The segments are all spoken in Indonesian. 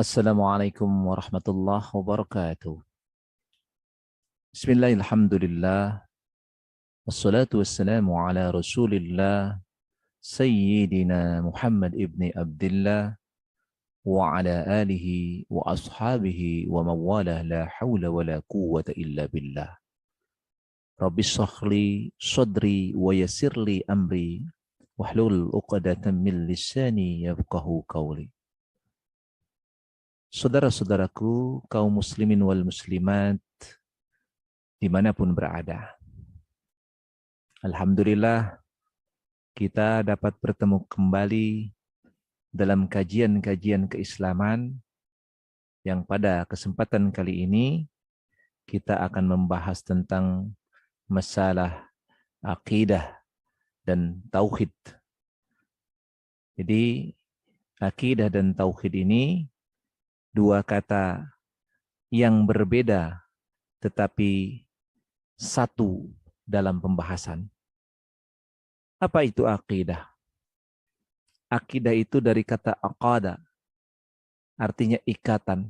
Assalamualaikum warahmatullahi wabarakatuh. Bismillahirrahmanirrahim. Wassalatu wassalamu ala Rasulillah Sayyidina Muhammad ibni Abdullah wa ala alihi wa ashabihi wa mawalah la hawla wa la quwwata illa billah. Rabbi shrahli sadri wa yassirli amri wahlul 'uqdatam min lisani yafqahu qawli. Saudara-saudaraku, kaum muslimin wal muslimat dimanapun berada. Alhamdulillah kita dapat bertemu kembali dalam kajian-kajian keislaman yang pada kesempatan kali ini kita akan membahas tentang masalah akidah dan tauhid. Jadi akidah dan tauhid ini dua kata yang berbeda tetapi satu dalam pembahasan. Apa itu akidah? Akidah itu dari kata aqada, artinya ikatan.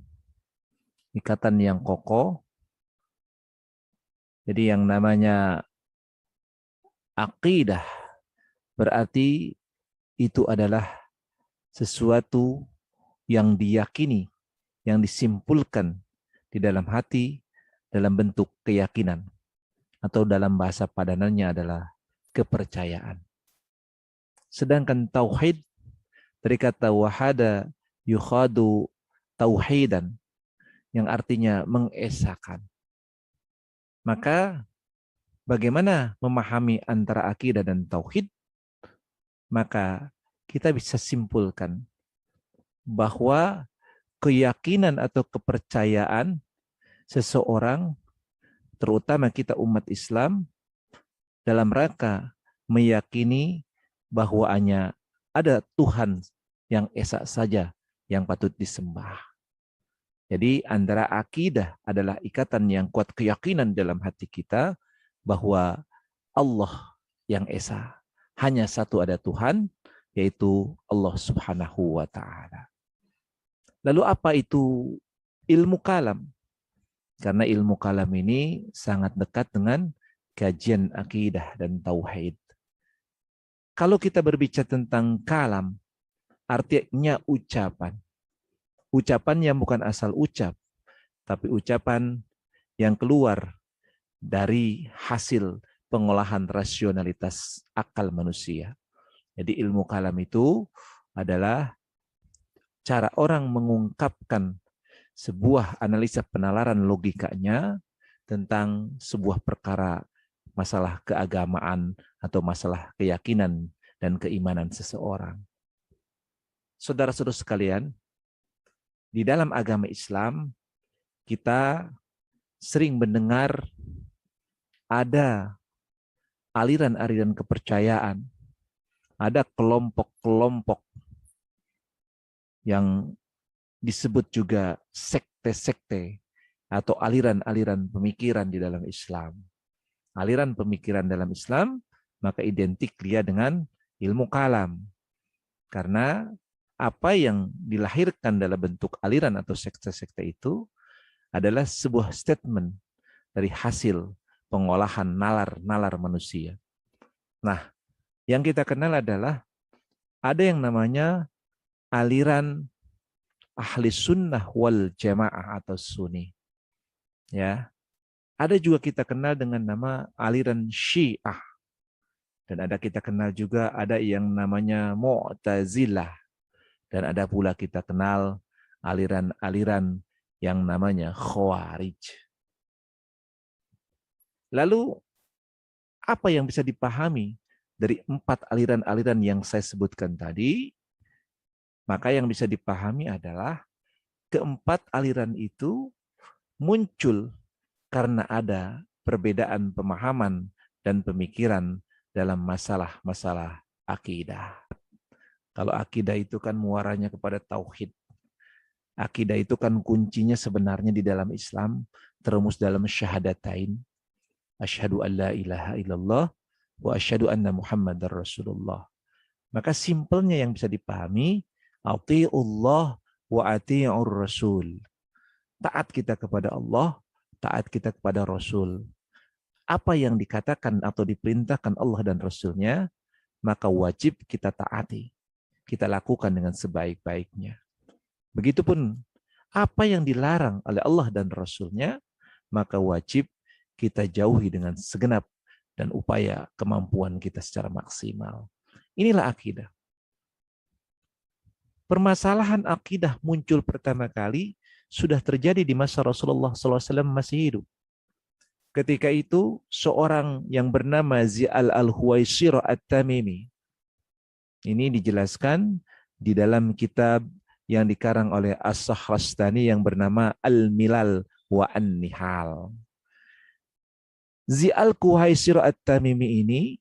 Ikatan yang kokoh. Jadi yang namanya akidah berarti itu adalah sesuatu yang diyakini, yang disimpulkan di dalam hati dalam bentuk keyakinan. Atau dalam bahasa padanannya adalah kepercayaan. Sedangkan tauhid dari kata wahada yukhadu tauhidan yang artinya mengesakan. Maka bagaimana memahami antara akidah dan tauhid? Maka kita bisa simpulkan bahwa keyakinan atau kepercayaan seseorang, terutama kita umat Islam, dalam rangka meyakini bahwa hanya ada Tuhan yang esa saja yang patut disembah. Jadi antara akidah adalah ikatan yang kuat, keyakinan dalam hati kita bahwa Allah yang esa. Hanya satu ada Tuhan, yaitu Allah Subhanahu wa ta'ala. Lalu apa itu ilmu kalam? Karena ilmu kalam ini sangat dekat dengan kajian akidah dan tauhid. Kalau kita berbicara tentang kalam, artinya ucapan. Ucapan yang bukan asal ucap, tapi ucapan yang keluar dari hasil pengolahan rasionalitas akal manusia. Jadi ilmu kalam itu adalah cara orang mengungkapkan sebuah analisa penalaran logikanya tentang sebuah perkara, masalah keagamaan atau masalah keyakinan dan keimanan seseorang. Saudara-saudara sekalian, di dalam agama Islam kita sering mendengar ada aliran-aliran kepercayaan, ada kelompok-kelompok yang disebut juga sekte-sekte atau aliran-aliran pemikiran di dalam Islam. Aliran pemikiran dalam Islam maka identik dia dengan ilmu kalam. Karena apa yang dilahirkan dalam bentuk aliran atau sekte-sekte itu adalah sebuah statement dari hasil pengolahan nalar-nalar manusia. Nah, yang kita kenal adalah ada yang namanya aliran ahli sunnah wal jamaah atau sunni. Ya. Ada juga kita kenal dengan nama aliran Syiah. Dan ada kita kenal juga ada yang namanya Mu'tazilah. Dan ada pula kita kenal aliran-aliran yang namanya Khawarij. Lalu apa yang bisa dipahami dari 4 aliran-aliran yang saya sebutkan tadi? Maka yang bisa dipahami adalah keempat aliran itu muncul karena ada perbedaan pemahaman dan pemikiran dalam masalah-masalah akidah. Kalau akidah itu kan muaranya kepada tauhid. Akidah itu kan kuncinya sebenarnya di dalam Islam terumus dalam syahadatain. Asyhadu an la ilaha illallah wa asyhadu anna Muhammadar Rasulullah. Maka simpelnya yang bisa dipahami, atiullah wa ati'ur rasul. Taat kita kepada Allah, taat kita kepada Rasul. Apa yang dikatakan atau diperintahkan Allah dan Rasulnya, maka wajib kita taati. Kita lakukan dengan sebaik-baiknya. Begitupun apa yang dilarang oleh Allah dan Rasulnya, maka wajib kita jauhi dengan segenap dan upaya kemampuan kita secara maksimal. Inilah akidah. Permasalahan akidah muncul pertama kali sudah terjadi di masa Rasulullah SAW masih hidup. Ketika itu, seorang yang bernama Zi'al al-Huwaisir at-Tamimi. Ini dijelaskan di dalam kitab yang dikarang oleh As-Sahrastani yang bernama Al-Milal wa An-Nihal. Zi'al Huwaisir at-Tamimi ini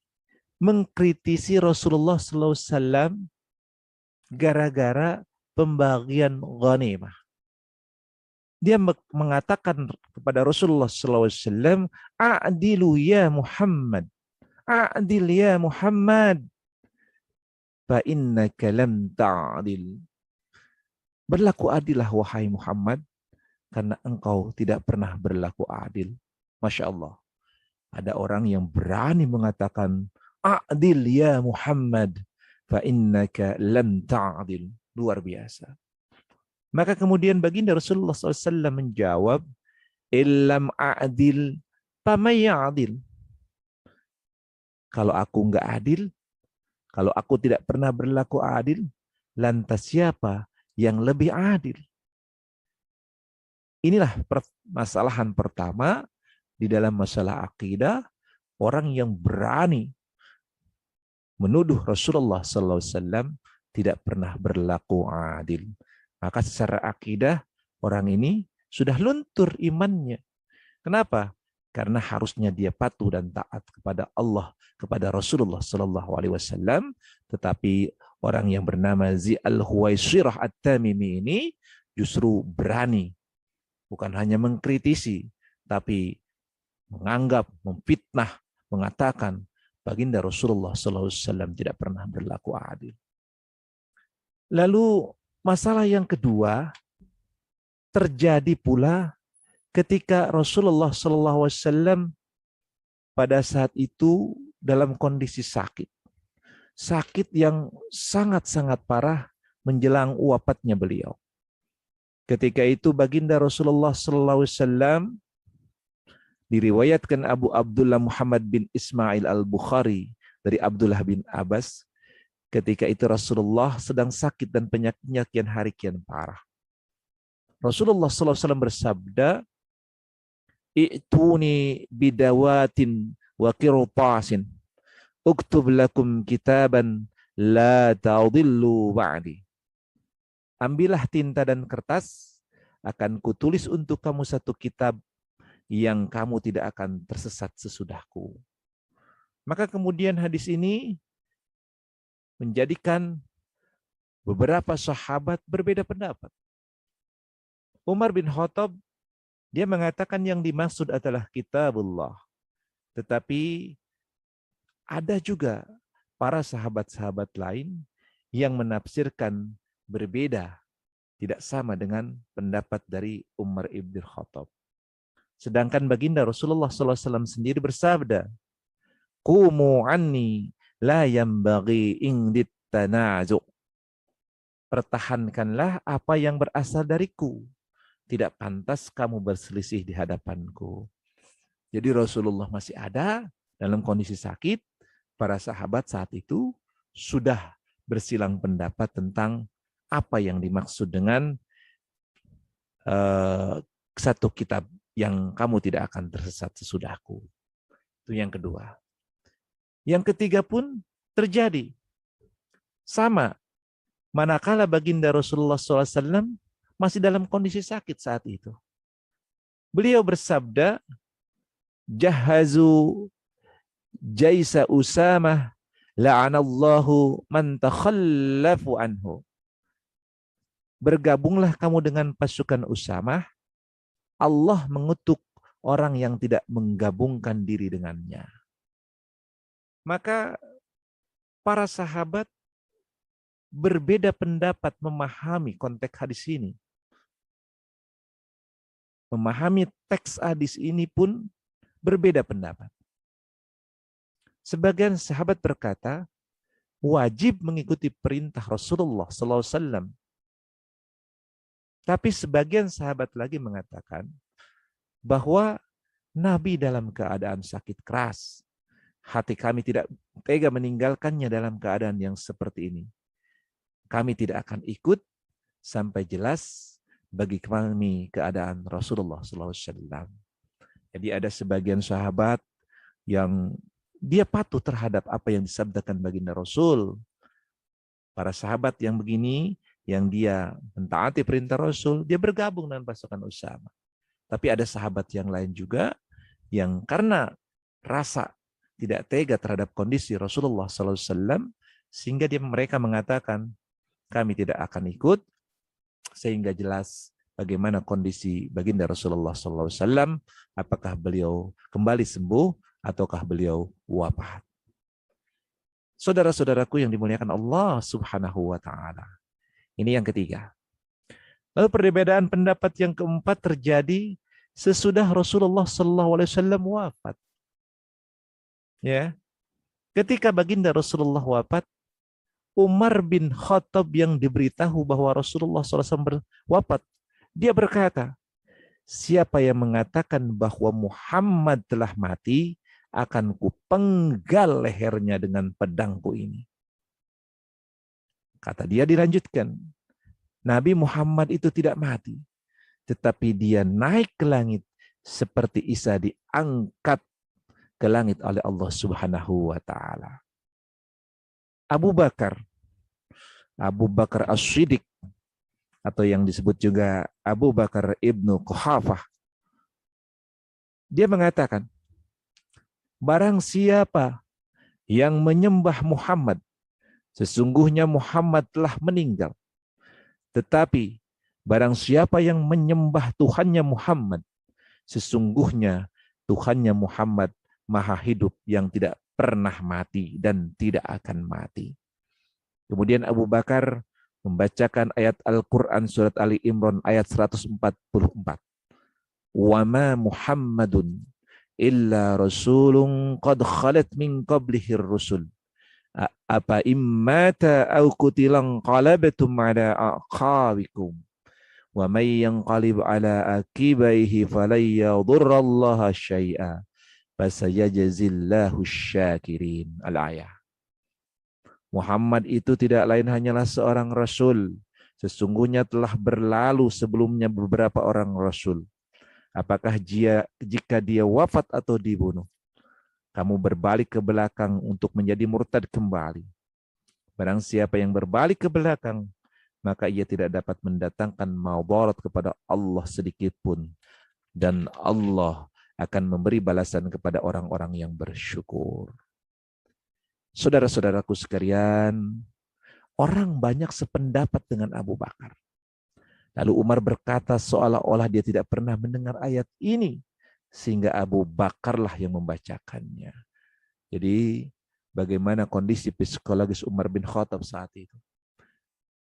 mengkritisi Rasulullah SAW gara-gara pembagian ghanimah. Dia mengatakan kepada Rasulullah SAW, "A'dilu ya Muhammad, a'dil ya Muhammad, fa innaka lam ta'dil." Berlaku adillah wahai Muhammad, karena engkau tidak pernah berlaku adil. Masya Allah. Ada orang yang berani mengatakan, "A'dil ya Muhammad, fa innaka lam ta'dil." Luar biasa. Maka kemudian baginda Rasulullah SAW menjawab, "Illam a'dil, famay ya'dil." Kalau aku enggak adil, kalau aku tidak pernah berlaku adil, lantas siapa yang lebih adil? Inilah permasalahan pertama di dalam masalah akidah, orang yang berani menuduh Rasulullah SAW tidak pernah berlaku adil. Maka secara akidah orang ini sudah luntur imannya. Kenapa? Karena harusnya dia patuh dan taat kepada Allah, kepada Rasulullah SAW. Tetapi orang yang bernama Zi'al Huwaisirah at-Tamimi ini justru berani, bukan hanya mengkritisi, tapi menganggap, memfitnah, mengatakan baginda Rasulullah SAW tidak pernah berlaku adil. Lalu masalah yang kedua terjadi pula ketika Rasulullah SAW pada saat itu dalam kondisi sakit. Sakit yang sangat-sangat parah menjelang wafatnya beliau. Ketika itu baginda Rasulullah SAW diriwayatkan Abu Abdullah Muhammad bin Ismail al-Bukhari dari Abdullah bin Abbas. Ketika itu Rasulullah sedang sakit dan penyakitnya kian hari kian parah. Rasulullah SAW bersabda, "I'tuni bidawatin wa qirtasin, uktub lakum kitaban la tadillu ba'di." Ambillah tinta dan kertas, akan kutulis untuk kamu satu kitab yang kamu tidak akan tersesat sesudahku. Maka kemudian hadis ini menjadikan beberapa sahabat berbeda pendapat. Umar bin Khattab, dia mengatakan yang dimaksud adalah kitabullah. Tetapi ada juga para sahabat-sahabat lain yang menafsirkan berbeda, tidak sama dengan pendapat dari Umar ibn Khattab. Sedangkan baginda Rasulullah SAW sendiri bersabda, "Qumu anni la yambaghi indit tanazu." Pertahankanlah apa yang berasal dariku. Tidak pantas kamu berselisih di hadapanku. Jadi Rasulullah masih ada dalam kondisi sakit. Para sahabat saat itu sudah bersilang pendapat tentang apa yang dimaksud dengan satu kitab yang kamu tidak akan tersesat sesudahku. Itu yang kedua. Yang ketiga pun terjadi. Sama. Manakala baginda Rasulullah SAW masih dalam kondisi sakit saat itu. Beliau bersabda, "Jahazu jaisa Usamah la'anallahu man takhallafu anhu." Bergabunglah kamu dengan pasukan Usamah, Allah mengutuk orang yang tidak menggabungkan diri dengannya. Maka para sahabat berbeda pendapat memahami konteks hadis ini. Memahami teks hadis ini pun berbeda pendapat. Sebagian sahabat berkata, wajib mengikuti perintah Rasulullah SAW. Tapi sebagian sahabat lagi mengatakan bahwa Nabi dalam keadaan sakit keras. Hati kami tidak tega meninggalkannya dalam keadaan yang seperti ini. Kami tidak akan ikut sampai jelas bagi kami keadaan Rasulullah SAW. Jadi ada sebagian sahabat yang dia patuh terhadap apa yang disabdakan baginda Rasul. Para sahabat yang begini, yang dia mentaati perintah Rasul, dia bergabung dengan pasukan Usama. Tapi ada sahabat yang lain juga, yang karena rasa tidak tega terhadap kondisi Rasulullah SAW, sehingga mereka mengatakan, kami tidak akan ikut, sehingga jelas bagaimana kondisi baginda Rasulullah SAW, apakah beliau kembali sembuh, ataukah beliau wafat. Saudara-saudaraku yang dimuliakan Allah Subhanahu wa Ta'ala. Ini yang ketiga. Lalu perbedaan pendapat yang keempat terjadi sesudah Rasulullah SAW wafat. Ya, ketika baginda Rasulullah wafat, Umar bin Khattab yang diberitahu bahwa Rasulullah SAW wafat, dia berkata, siapa yang mengatakan bahwa Muhammad telah mati, akan kupenggal lehernya dengan pedangku ini. Kata dia dilanjutkan, Nabi Muhammad itu tidak mati, tetapi dia naik ke langit seperti Isa diangkat ke langit oleh Allah Subhanahu wa Ta'ala. Abu Bakar As-Siddiq, atau yang disebut juga Abu Bakar Ibnu Quhafah, dia mengatakan, barang siapa yang menyembah Muhammad, sesungguhnya Muhammad telah meninggal. Tetapi barang siapa yang menyembah Tuhannya Muhammad, sesungguhnya Tuhannya Muhammad maha hidup yang tidak pernah mati dan tidak akan mati. Kemudian Abu Bakar membacakan ayat Al-Quran surat Ali Imran ayat 144. Wa ma Muhammadun illa rasulun qad khalat min qablihir rusul apa immata au qutilan qalabtum ala aqabikum wa may yanqalib ala akibaihi falan yadurrallaha syai'a fasayajzillahu syakirin. Al-ayah. Muhammad itu tidak lain hanyalah seorang rasul, sesungguhnya telah berlalu sebelumnya beberapa orang rasul. Apakah jika dia wafat atau dibunuh, kamu berbalik ke belakang untuk menjadi murtad kembali? Barang siapa yang berbalik ke belakang, maka ia tidak dapat mendatangkan madarat kepada Allah sedikit pun. Dan Allah akan memberi balasan kepada orang-orang yang bersyukur. Saudara-saudaraku sekalian, orang banyak sependapat dengan Abu Bakar. Lalu Umar berkata seolah-olah dia tidak pernah mendengar ayat ini, sehingga Abu Bakarlah yang membacakannya. Jadi bagaimana kondisi psikologis Umar bin Khattab saat itu?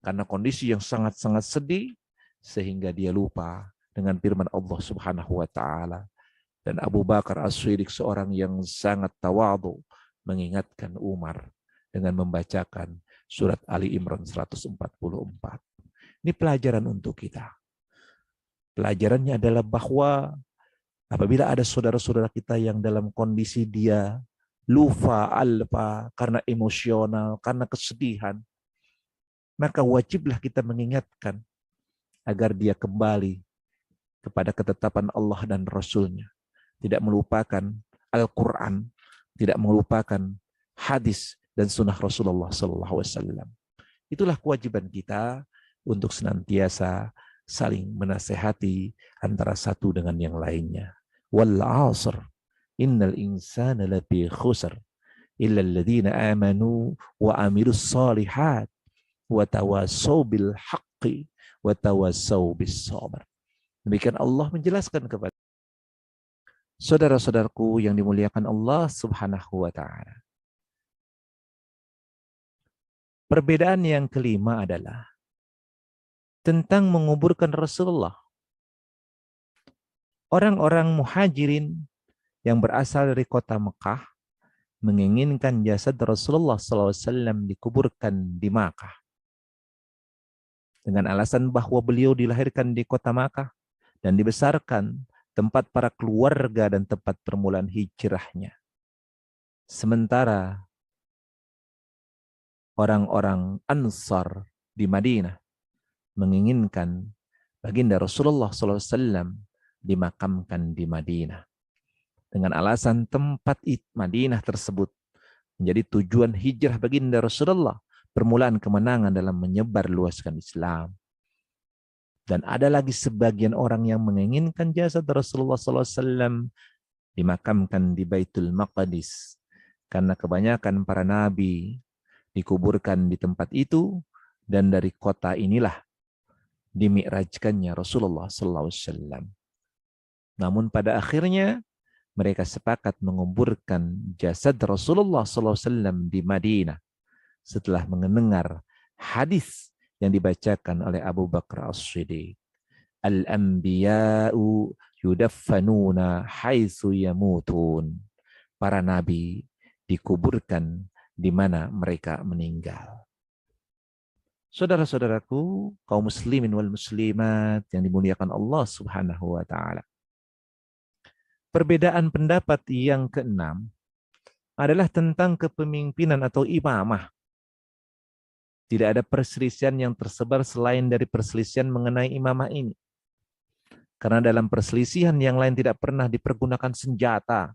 Karena kondisi yang sangat-sangat sedih, sehingga dia lupa dengan firman Allah Subhanahu wa Ta'ala. Dan Abu Bakar As-Siddiq, seorang yang sangat tawadhu, mengingatkan Umar dengan membacakan surat Ali Imran 144. Ini pelajaran untuk kita. Pelajarannya adalah bahwa apabila ada saudara-saudara kita yang dalam kondisi dia lupa, alpa, karena emosional, karena kesedihan, maka wajiblah kita mengingatkan agar dia kembali kepada ketetapan Allah dan Rasul-Nya. Tidak melupakan Al-Quran, tidak melupakan hadis dan sunnah Rasulullah SAW. Itulah kewajiban kita untuk senantiasa saling menasehati antara satu dengan yang lainnya. Wal 'asr innal insana lafi khusr illa alladziina aamanu wa 'amilus shalihat wa tawassaw bil haqqi wa tawassaw bis sabr. Demikian Allah menjelaskan kepada saudara-saudaraku yang dimuliakan Allah Subhanahu wa Ta'ala. Perbedaan yang kelima adalah tentang menguburkan Rasulullah. Orang-orang muhajirin yang berasal dari kota Mekah menginginkan jasad Rasulullah SAW dikuburkan di Makkah dengan alasan bahwa beliau dilahirkan di kota Makkah dan dibesarkan, tempat para keluarga dan tempat permulaan hijrahnya. Sementara orang-orang Ansar di Madinah menginginkan baginda Rasulullah SAW dimakamkan di Madinah dengan alasan tempat Madinah tersebut menjadi tujuan hijrah baginda Rasulullah, permulaan kemenangan dalam menyebar luaskan Islam. Dan ada lagi sebagian orang yang menginginkan jasad Rasulullah SAW dimakamkan di Baitul Maqdis, karena kebanyakan para nabi dikuburkan di tempat itu, dan dari kota inilah dimi'rajkannya Rasulullah SAW. Namun pada akhirnya mereka sepakat menguburkan jasad Rasulullah SAW di Madinah setelah mendengar hadis yang dibacakan oleh Abu Bakar As-Siddiq. Al-anbiya'u yudaffanuna haitsu yamutun. Para nabi dikuburkan di mana mereka meninggal. Saudara-saudaraku, kaum muslimin wal muslimat yang dimuliakan Allah Subhanahu wa taala. Perbedaan pendapat yang keenam adalah tentang kepemimpinan atau imamah. Tidak ada perselisihan yang tersebar selain dari perselisihan mengenai imamah ini. Karena dalam perselisihan yang lain tidak pernah dipergunakan senjata.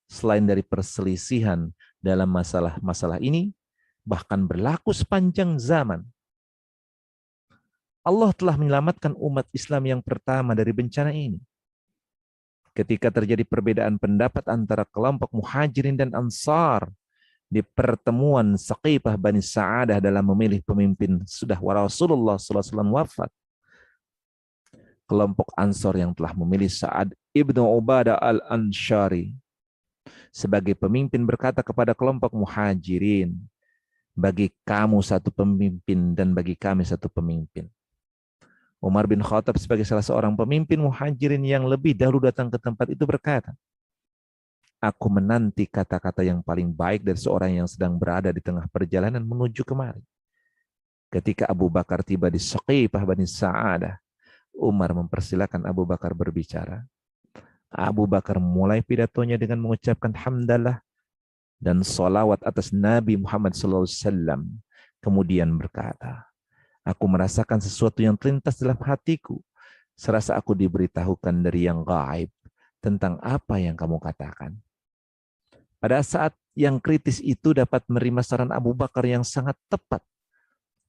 Selain dari perselisihan dalam masalah-masalah ini, bahkan berlaku sepanjang zaman. Allah telah menyelamatkan umat Islam yang pertama dari bencana ini. Ketika terjadi perbedaan pendapat antara kelompok muhajirin dan ansar di pertemuan Saqifah Bani Sa'adah dalam memilih pemimpin sudah Rasulullah SAW wafat, kelompok Ansar yang telah memilih Sa'ad ibnu Ubadah al-Ansyari sebagai pemimpin berkata kepada kelompok muhajirin, bagi kamu satu pemimpin dan bagi kami satu pemimpin. Umar bin Khattab sebagai salah seorang pemimpin muhajirin yang lebih dahulu datang ke tempat itu berkata, aku menanti kata-kata yang paling baik dari seorang yang sedang berada di tengah perjalanan menuju kemari. Ketika Abu Bakar tiba di Saqifah Bani Sa'adah, Umar mempersilakan Abu Bakar berbicara. Abu Bakar mulai pidatonya dengan mengucapkan hamdalah dan salawat atas Nabi Muhammad SAW. Kemudian berkata, aku merasakan sesuatu yang terlintas dalam hatiku, serasa aku diberitahukan dari yang gaib tentang apa yang kamu katakan. Pada saat yang kritis itu dapat menerima saran Abu Bakar yang sangat tepat.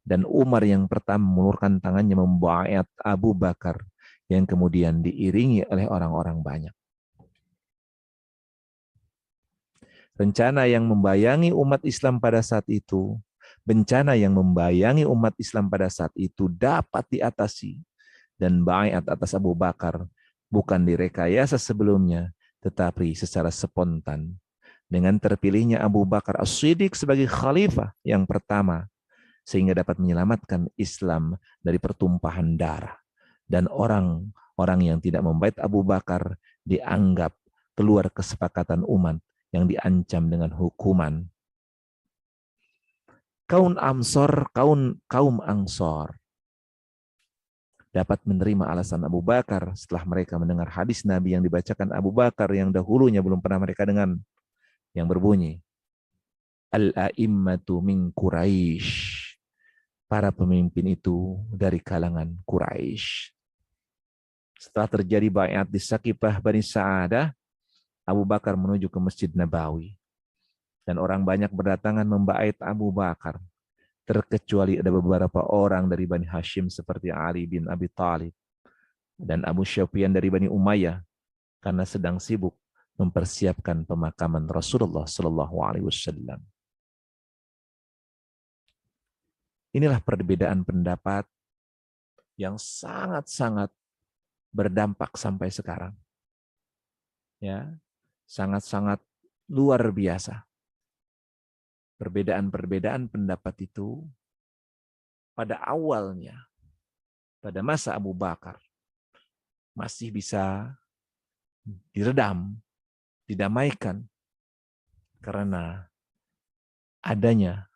Dan Umar yang pertama mengulurkan tangannya membaiat Abu Bakar yang kemudian diiringi oleh orang-orang banyak. Rencana yang membayangi umat Islam pada saat itu, bencana yang membayangi umat Islam pada saat itu dapat diatasi. Dan baiat atas Abu Bakar bukan direkayasa sebelumnya, tetapi secara spontan. Dengan terpilihnya Abu Bakar As-Siddiq sebagai khalifah yang pertama, sehingga dapat menyelamatkan Islam dari pertumpahan darah. Dan orang-orang yang tidak membait Abu Bakar dianggap keluar kesepakatan umat yang diancam dengan hukuman. Kaum Ansor dapat menerima alasan Abu Bakar setelah mereka mendengar hadis Nabi yang dibacakan Abu Bakar yang dahulunya belum pernah mereka dengar, yang berbunyi, Al-a'immatu min Quraisy. Para pemimpin itu dari kalangan Quraisy. Setelah terjadi baiat di Saqifah Bani Sa'adah, Abu Bakar menuju ke Masjid Nabawi. Dan orang banyak berdatangan membait Abu Bakar. Terkecuali ada beberapa orang dari Bani Hashim seperti Ali bin Abi Thalib dan Abu Sufyan dari Bani Umayyah, karena sedang sibuk mempersiapkan pemakaman Rasulullah SAW. Inilah perbedaan pendapat yang sangat-sangat berdampak sampai sekarang. Ya, sangat-sangat luar biasa. Perbedaan-perbedaan pendapat itu pada awalnya, pada masa Abu Bakar, masih bisa diredam, didamaikan, karena adanya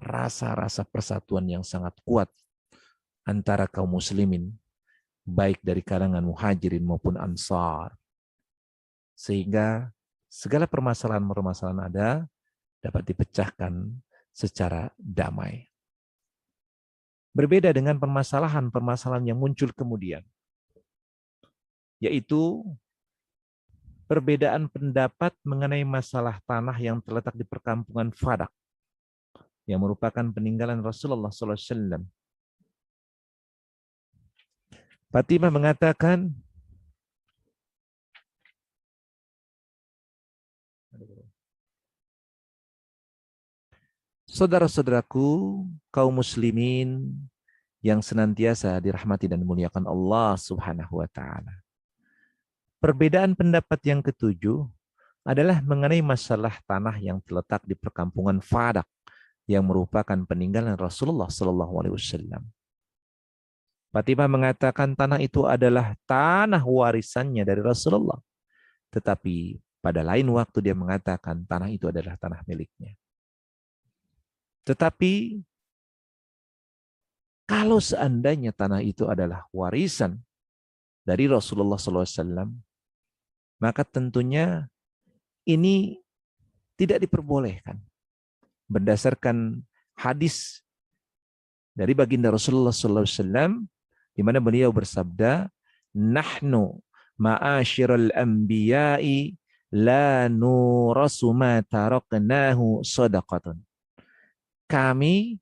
rasa-rasa persatuan yang sangat kuat antara kaum muslimin, baik dari kalangan muhajirin maupun ansar. Sehingga segala permasalahan-permasalahan ada dapat dipecahkan secara damai. Berbeda dengan permasalahan-permasalahan yang muncul kemudian, yaitu perbedaan pendapat mengenai masalah tanah yang terletak di perkampungan Fadak, yang merupakan peninggalan Rasulullah SAW. Fatimah mengatakan, saudara-saudaraku, kaum muslimin yang senantiasa dirahmati dan dimuliakan Allah Subhanahu wa taala. Perbedaan pendapat yang ketujuh adalah mengenai masalah tanah yang terletak di perkampungan Fadak yang merupakan peninggalan Rasulullah sallallahu alaihi wasallam. Fatimah mengatakan tanah itu adalah tanah warisannya dari Rasulullah. Tetapi pada lain waktu dia mengatakan tanah itu adalah tanah miliknya. Tetapi kalau seandainya tanah itu adalah warisan dari Rasulullah SAW, maka tentunya ini tidak diperbolehkan. Berdasarkan hadis dari baginda Rasulullah SAW, di mana beliau bersabda, "Nahnu ma'asyiral anbiya'i la nurasu ma taraknahu shadaqatan." Kami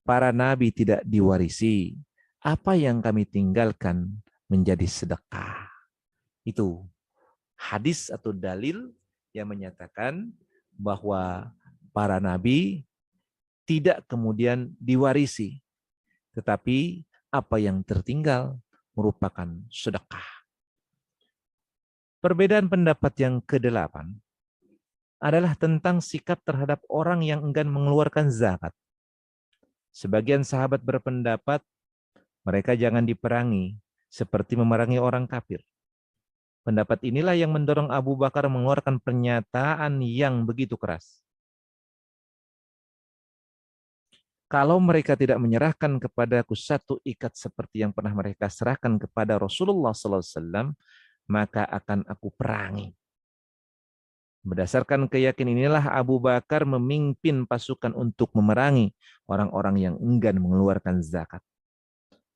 para nabi tidak diwarisi. Apa yang kami tinggalkan menjadi sedekah. Itu hadis atau dalil yang menyatakan bahwa para nabi tidak kemudian diwarisi. Tetapi apa yang tertinggal merupakan sedekah. Perbedaan pendapat yang ke-8 adalah tentang sikap terhadap orang yang enggan mengeluarkan zakat. Sebagian sahabat berpendapat mereka jangan diperangi seperti memerangi orang kafir. Pendapat inilah yang mendorong Abu Bakar mengeluarkan pernyataan yang begitu keras. Kalau mereka tidak menyerahkan kepadaku satu ikat seperti yang pernah mereka serahkan kepada Rasulullah SAW, maka akan aku perangi. Berdasarkan keyakinan inilah Abu Bakar memimpin pasukan untuk memerangi orang-orang yang enggan mengeluarkan zakat.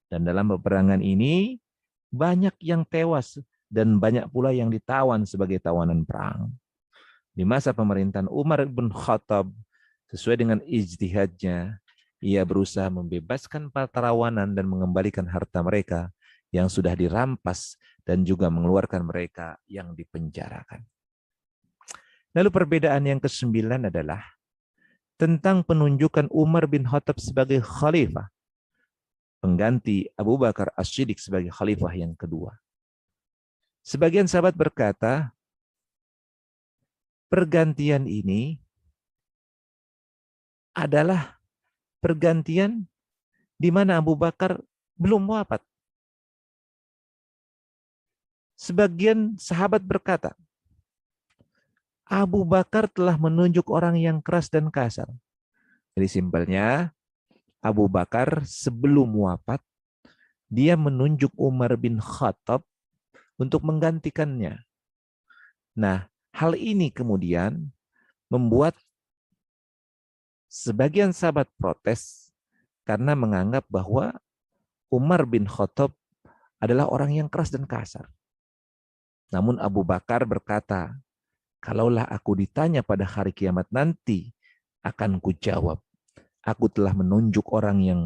Dan dalam peperangan ini banyak yang tewas dan banyak pula yang ditawan sebagai tawanan perang. Di masa pemerintahan Umar bin Khattab, sesuai dengan ijtihadnya, ia berusaha membebaskan para tawanan dan mengembalikan harta mereka yang sudah dirampas dan juga mengeluarkan mereka yang dipenjarakan. Lalu perbedaan yang ke-9 adalah tentang penunjukan Umar bin Khattab sebagai khalifah, pengganti Abu Bakar As-Siddiq sebagai khalifah yang kedua. Sebagian sahabat berkata, pergantian ini adalah pergantian di mana Abu Bakar belum wafat. Sebagian sahabat berkata, Abu Bakar telah menunjuk orang yang keras dan kasar. Jadi simpelnya, Abu Bakar sebelum wafat, dia menunjuk Umar bin Khattab untuk menggantikannya. Nah, hal ini kemudian membuat sebagian sahabat protes karena menganggap bahwa Umar bin Khattab adalah orang yang keras dan kasar. Namun Abu Bakar berkata, kalaulah aku ditanya pada hari kiamat nanti, akan kujawab, aku telah menunjuk orang yang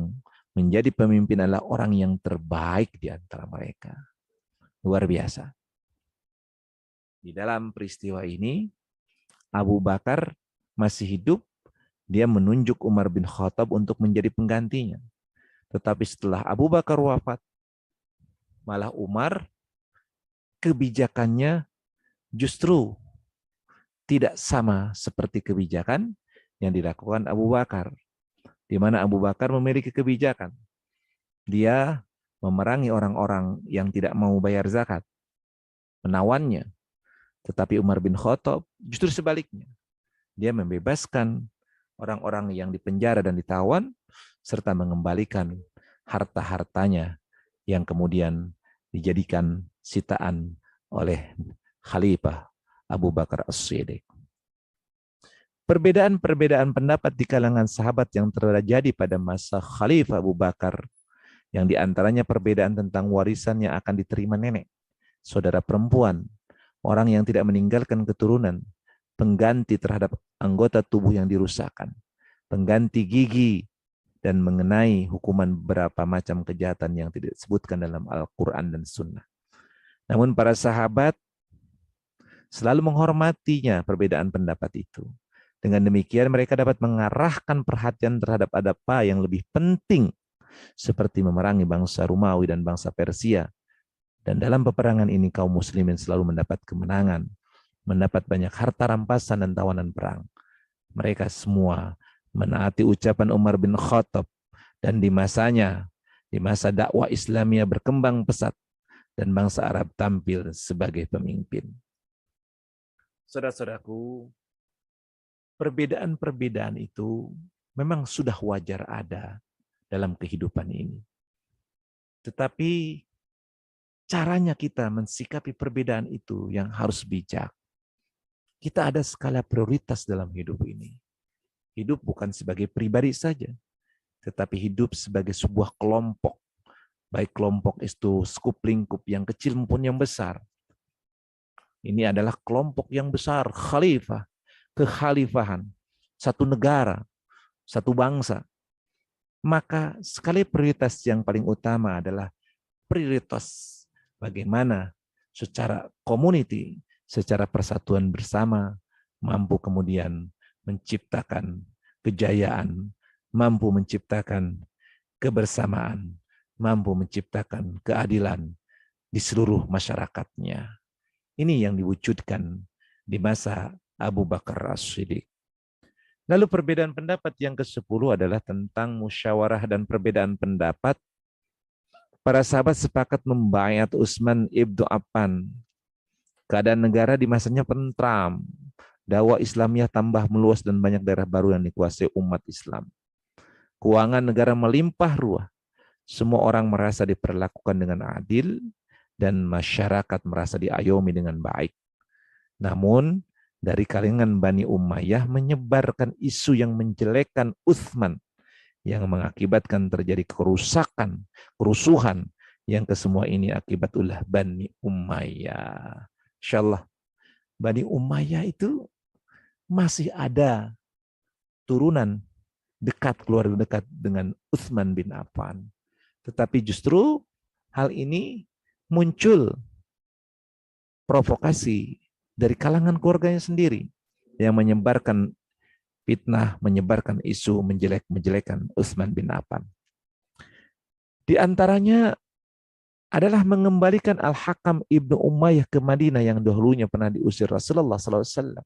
menjadi pemimpin adalah orang yang terbaik di antara mereka. Luar biasa. Di dalam peristiwa ini, Abu Bakar masih hidup, dia menunjuk Umar bin Khattab untuk menjadi penggantinya. Tetapi setelah Abu Bakar wafat, malah Umar kebijakannya justru tidak sama seperti kebijakan yang dilakukan Abu Bakar. di mana Abu Bakar memiliki kebijakan. Dia memerangi orang-orang yang tidak mau bayar zakat, menawannya. Tetapi Umar bin Khattab justru sebaliknya. Dia membebaskan orang-orang yang dipenjara dan ditawan, serta mengembalikan harta-hartanya yang kemudian dijadikan sitaan oleh Khalifah Abu Bakar As-Siddiq. Perbedaan-perbedaan pendapat di kalangan sahabat yang terjadi pada masa Khalifah Abu Bakar, yang diantaranya perbedaan tentang warisan yang akan diterima nenek, saudara perempuan, orang yang tidak meninggalkan keturunan, pengganti terhadap anggota tubuh yang dirusakkan, pengganti gigi, dan mengenai hukuman beberapa macam kejahatan yang tidak disebutkan dalam Al-Quran dan Sunnah. Namun para sahabat selalu menghormatinya perbedaan pendapat itu. Dengan demikian mereka dapat mengarahkan perhatian terhadap apa yang lebih penting, seperti memerangi bangsa Romawi dan bangsa Persia. Dan dalam peperangan ini kaum muslimin selalu mendapat kemenangan, mendapat banyak harta rampasan dan tawanan perang. Mereka semua menaati ucapan Umar bin Khattab, dan di masanya, di masa dakwah Islamiyah berkembang pesat dan bangsa Arab tampil sebagai pemimpin. Saudara-saudaraku, perbedaan-perbedaan itu memang sudah wajar ada dalam kehidupan ini. Tetapi caranya kita mensikapi perbedaan itu yang harus bijak. Kita ada skala prioritas dalam hidup ini. Hidup bukan sebagai pribadi saja, tetapi hidup sebagai sebuah kelompok. Baik kelompok itu skup lingkup yang kecil maupun yang besar. Ini adalah kelompok yang besar, khalifah, kekhalifahan, satu negara, satu bangsa. Maka sekali prioritas yang paling utama adalah prioritas bagaimana secara community, secara persatuan bersama, mampu kemudian menciptakan kejayaan, mampu menciptakan kebersamaan, mampu menciptakan keadilan di seluruh masyarakatnya. Ini yang diwujudkan di masa Abu Bakar As-Siddiq. Lalu perbedaan pendapat yang ke-10 adalah tentang musyawarah dan perbedaan pendapat. Para sahabat sepakat membaiat Utsman ibnu Affan. Keadaan negara di masanya tentram. Dakwah Islamiyah tambah meluas dan banyak daerah baru yang dikuasai umat Islam. Keuangan negara melimpah ruah. Semua orang merasa diperlakukan dengan adil dan masyarakat merasa diayomi dengan baik. Namun, dari kalangan Bani Umayyah menyebarkan isu yang menjelekkan Utsman, yang mengakibatkan terjadi kerusakan, kerusuhan yang kesemua ini akibat ulah Bani Umayyah. Insyaallah Bani Umayyah itu masih ada turunan dekat, keluarga dekat dengan Utsman bin Affan. Tetapi justru hal ini muncul provokasi dari kalangan keluarganya sendiri yang menyebarkan fitnah, menyebarkan isu menjelek-menjelekan Utsman bin Affan. Di antaranya adalah mengembalikan Al-Hakam ibnu Umayyah ke Madinah yang dahulunya pernah diusir Rasulullah SAW.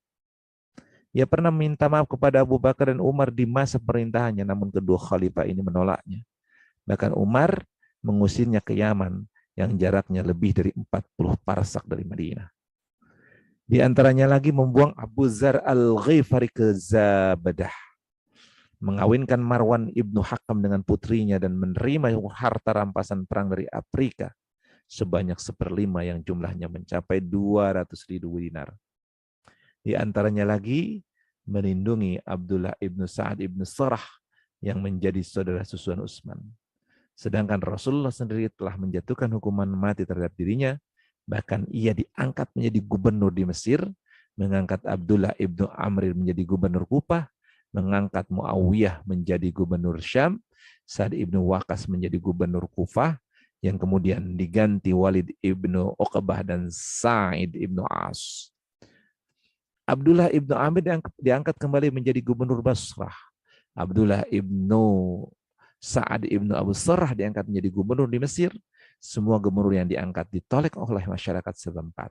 Ia pernah minta maaf kepada Abu Bakar dan Umar di masa pemerintahannya, namun kedua khalifah ini menolaknya. Bahkan Umar mengusirnya ke Yaman yang jaraknya lebih dari 40 parsak dari Madinah. Di antaranya lagi membuang Abu Dzar al-Ghifari ke Zabadah, mengawinkan Marwan ibnu Hakam dengan putrinya dan menerima harta rampasan perang dari Afrika sebanyak 1/5 yang jumlahnya mencapai 200.000 dinar. Di antaranya lagi melindungi Abdullah ibnu Sa'ad ibnu Sarah yang menjadi saudara susuan Utsman. Sedangkan Rasulullah sendiri telah menjatuhkan hukuman mati terhadap dirinya. Bahkan ia diangkat menjadi gubernur di Mesir, mengangkat Abdullah ibnu Amr menjadi gubernur Kufah, mengangkat Muawiyah menjadi gubernur Syam, Sa'ad ibnu Waqqas menjadi gubernur Kufah, yang kemudian diganti Walid ibnu Uqbah dan Sa'id ibnu As. Abdullah ibnu Amr diangkat kembali menjadi gubernur Basrah. Abdullah ibnu Sa'ad ibnu Abu Sarrah diangkat menjadi gubernur di Mesir. Semua gubernur yang diangkat ditolak oleh masyarakat setempat.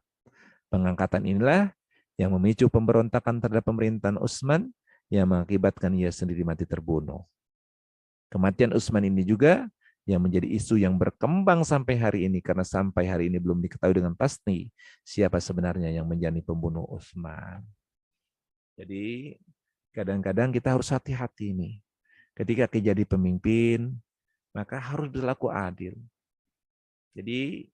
Pengangkatan inilah yang memicu pemberontakan terhadap pemerintahan Utsman yang mengakibatkan ia sendiri mati terbunuh. Kematian Utsman ini juga yang menjadi isu yang berkembang sampai hari ini, karena sampai hari ini belum diketahui dengan pasti siapa sebenarnya yang menjadi pembunuh Utsman. Jadi kadang-kadang kita harus hati-hati nih. Ketika kita jadi pemimpin, maka harus berlaku adil. Jadi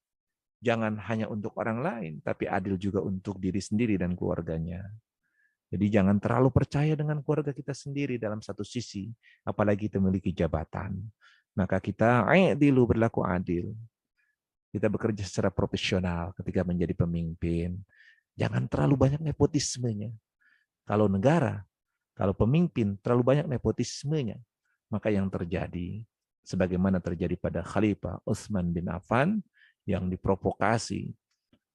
jangan hanya untuk orang lain, tapi adil juga untuk diri sendiri dan keluarganya. Jadi jangan terlalu percaya dengan keluarga kita sendiri dalam satu sisi, apalagi kita memiliki jabatan. Maka kita dulu berlaku adil. Kita bekerja secara profesional ketika menjadi pemimpin. Jangan terlalu banyak nepotismenya. Kalau negara, kalau pemimpin terlalu banyak nepotismenya, maka yang terjadi sebagaimana terjadi pada Khalifah Utsman bin Affan yang diprovokasi,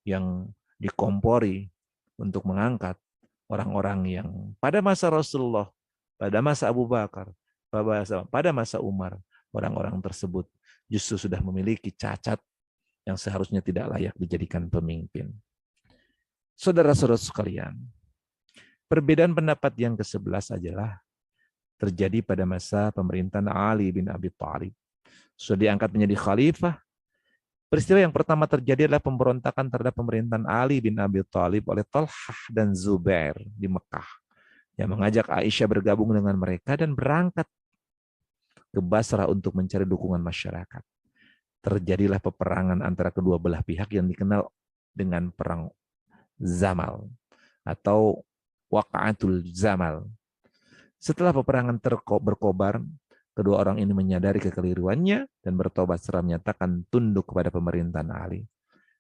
yang dikompori untuk mengangkat orang-orang yang pada masa Rasulullah, pada masa Abu Bakar, pada masa Umar, orang-orang tersebut justru sudah memiliki cacat yang seharusnya tidak layak dijadikan pemimpin. Saudara-saudara sekalian, perbedaan pendapat yang ke-11 adalah terjadi pada masa pemerintahan Ali bin Abi Thalib. Sudah diangkat menjadi khalifah. Peristiwa yang pertama terjadi adalah pemberontakan terhadap pemerintahan Ali bin Abi Thalib oleh Talhah dan Zubair di Mekah, yang mengajak Aisyah bergabung dengan mereka dan berangkat ke Basrah untuk mencari dukungan masyarakat. Terjadilah peperangan antara kedua belah pihak yang dikenal dengan Perang Zamal atau Waqa'atul Zamal. Setelah peperangan berkobar, kedua orang ini menyadari kekeliruannya dan bertobat serta menyatakan tunduk kepada pemerintahan Ali.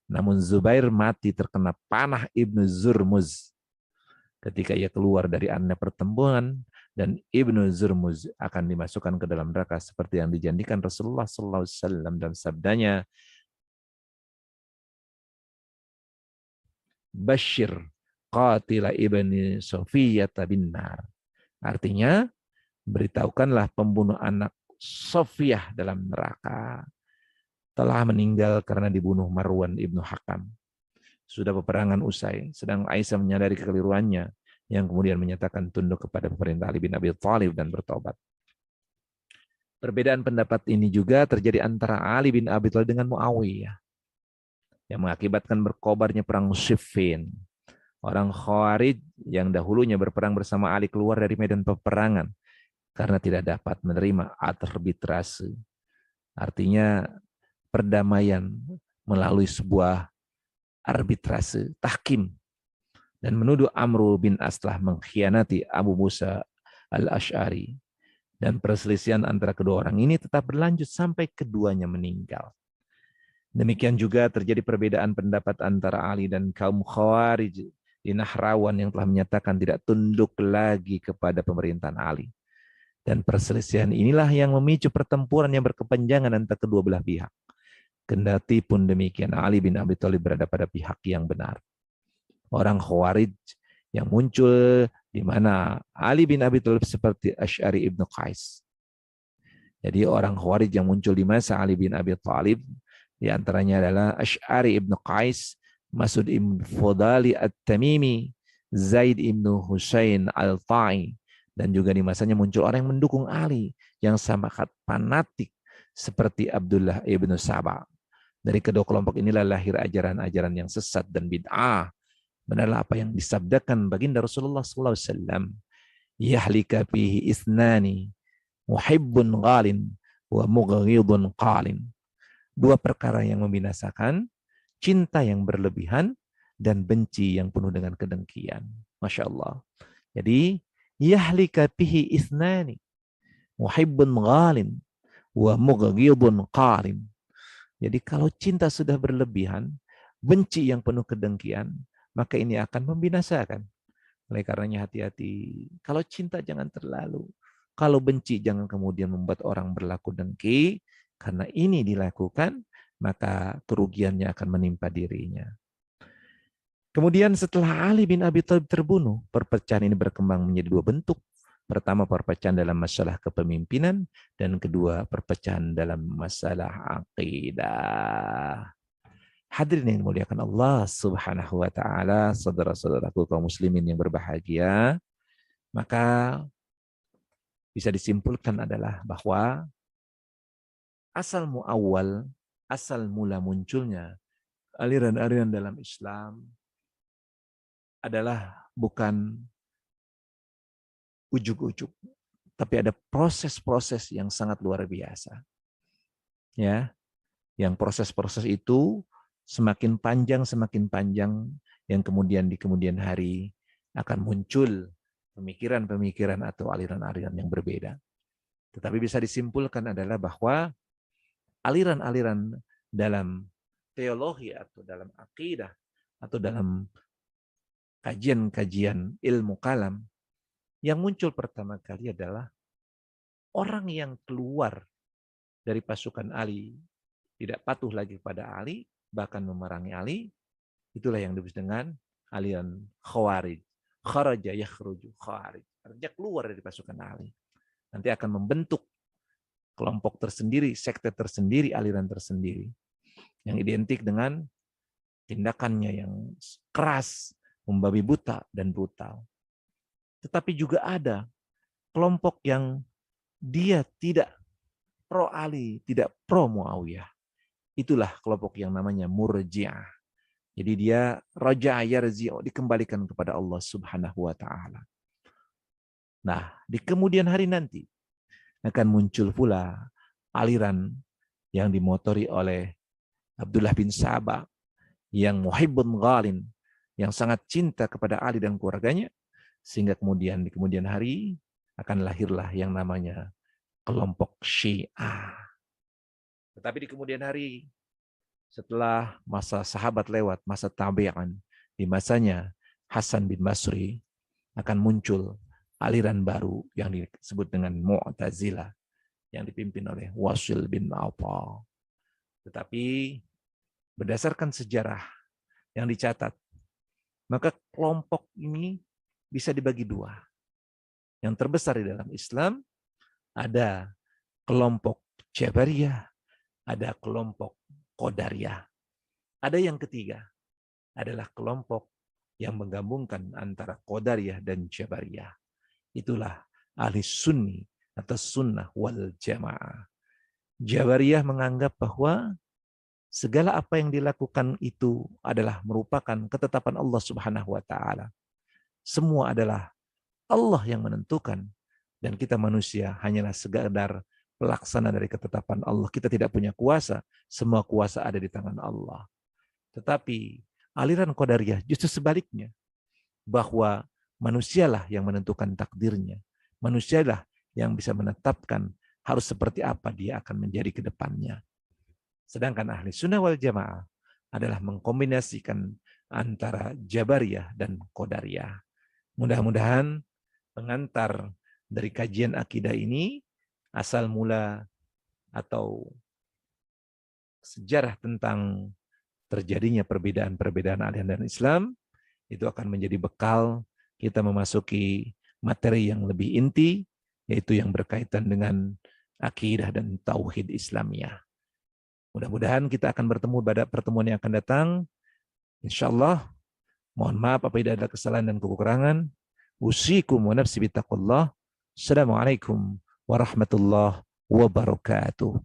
Namun Zubair mati terkena panah Ibnu Zurmuz ketika ia keluar dari arena pertempuran, dan Ibnu Zurmuz akan dimasukkan ke dalam neraka seperti yang dijanjikan Rasulullah SAW dan sabdanya, Bashir qatila ibni Sofiyata bin nar. Artinya, beritahukanlah pembunuh anak Sofiyah dalam neraka. Telah meninggal karena dibunuh Marwan ibnu Hakam. Sudah peperangan usai, sedang Aisyah menyadari kekeliruannya, yang kemudian menyatakan tunduk kepada pemerintah Ali bin Abi Thalib dan bertobat. Perbedaan pendapat ini juga terjadi antara Ali bin Abi Thalib dengan Muawiyah, yang mengakibatkan berkobarnya perang Siffin. Orang Khawarij yang dahulunya berperang bersama Ali keluar dari medan peperangan karena tidak dapat menerima arbitrase. Artinya perdamaian melalui sebuah arbitrase, tahkim, dan menuduh Amru bin As telah mengkhianati Abu Musa al-Ash'ari. Dan perselisihan antara kedua orang ini tetap berlanjut sampai keduanya meninggal. Demikian juga terjadi perbedaan pendapat antara Ali dan kaum Khawarij di Nahrawan yang telah menyatakan tidak tunduk lagi kepada pemerintahan Ali. Dan perselisihan inilah yang memicu pertempuran yang berkepanjangan antara kedua belah pihak. Kendati pun demikian, Ali bin Abi Thalib berada pada pihak yang benar. Orang Khawarij yang muncul di mana Ali bin Abi Thalib seperti Asy'ari ibnu Qais. Jadi orang Khawarij yang muncul di masa Ali bin Abi Thalib di antaranya adalah Asy'ari ibnu Qais, Mas'ud ibn Fudali at-Tamimi, Zaid ibnu Husain al-Ta'i, dan juga di masanya muncul orang yang mendukung Ali yang sangat fanatik seperti Abdullah ibnu Saba. Dari kedua kelompok inilah lahir ajaran-ajaran yang sesat dan bid'ah. Benarlah apa yang disabdakan baginda Rasulullah SAW. Yahlika fihi isnani, muhibbun ghalin, wa mughidun qalin. Dua perkara yang membinasakan, cinta yang berlebihan, dan benci yang penuh dengan kedengkian. Masya Allah. Jadi, yahlika fihi isnani, muhibbun ghalin, wa mughidun qalin. Jadi kalau cinta sudah berlebihan, benci yang penuh kedengkian, maka ini akan membinasakan. Oleh karenanya hati-hati. Kalau cinta jangan terlalu. Kalau benci jangan kemudian membuat orang berlaku dengki. Karena ini dilakukan, maka kerugiannya akan menimpa dirinya. Kemudian setelah Ali bin Abi Thalib terbunuh, perpecahan ini berkembang menjadi dua bentuk. Pertama, perpecahan dalam masalah kepemimpinan, dan kedua, perpecahan dalam masalah akidah. Hadirin yang dimuliakan Allah Subhanahu wa taala, saudara-saudaraku kaum muslimin yang berbahagia, maka bisa disimpulkan adalah bahwa asal muawwal, asal mula munculnya aliran-aliran dalam Islam adalah bukan ujug-ujug, tapi ada proses-proses yang sangat luar biasa. Ya, yang proses-proses itu semakin panjang, yang kemudian di kemudian hari akan muncul pemikiran-pemikiran atau aliran-aliran yang berbeda. Tetapi bisa disimpulkan adalah bahwa aliran-aliran dalam teologi atau dalam akidah atau dalam kajian-kajian ilmu kalam yang muncul pertama kali adalah orang yang keluar dari pasukan Ali, tidak patuh lagi pada Ali, bahkan memerangi Ali, itulah yang disebut dengan aliran Khawarij. Kharaja yakhruju Khawarij. Artinya keluar dari pasukan Ali. Nanti akan membentuk kelompok tersendiri, sekte tersendiri, aliran tersendiri. Yang identik dengan tindakannya yang keras, membabi buta dan brutal. Tetapi juga ada kelompok yang dia tidak pro Ali, tidak pro Muawiyah. Itulah kelompok yang namanya Murji'ah. Jadi dia raja yarji'u, dikembalikan kepada Allah Subhanahu wa taala. Nah, di kemudian hari nanti akan muncul pula aliran yang dimotori oleh Abdullah bin Sabah yang muhibbun ghalin, yang sangat cinta kepada Ali dan keluarganya, sehingga kemudian di kemudian hari akan lahirlah yang namanya kelompok Syiah. Tetapi di kemudian hari, setelah masa sahabat lewat, masa tabi'an, di masanya Hasan bin Basri, akan muncul aliran baru yang disebut dengan Mu'tazilah, yang dipimpin oleh Wasil bin Atha. Tetapi berdasarkan sejarah yang dicatat, maka kelompok ini bisa dibagi dua. Yang terbesar di dalam Islam ada kelompok Jabariyah, ada kelompok Qadariyah. Ada yang ketiga, adalah kelompok yang menggabungkan antara Qadariyah dan Jabariyah. Itulah ahli sunni atau sunnah wal jamaah. Jabariyah menganggap bahwa segala apa yang dilakukan itu adalah merupakan ketetapan Allah Subhanahu wa taala. Semua adalah Allah yang menentukan, dan kita manusia hanyalah sekadar pelaksana dari ketetapan Allah. Kita tidak punya kuasa, semua kuasa ada di tangan Allah. Tetapi aliran Qadariyah justru sebaliknya, bahwa manusialah yang menentukan takdirnya. Manusialah yang bisa menetapkan harus seperti apa dia akan menjadi ke depannya. Sedangkan ahli sunnah wal jamaah adalah mengkombinasikan antara Jabariyah dan Qadariyah. Mudah-mudahan pengantar dari kajian akidah ini, asal mula atau sejarah tentang terjadinya perbedaan-perbedaan aliran dan Islam, itu akan menjadi bekal kita memasuki materi yang lebih inti, yaitu yang berkaitan dengan akidah dan tauhid Islamiyah. Mudah-mudahan kita akan bertemu pada pertemuan yang akan datang. Insyaallah. Mohon maaf apabila ada kesalahan dan kekurangan. Usikum wa nafsi bittaqullah. Assalamualaikum warahmatullahi wabarakatuh.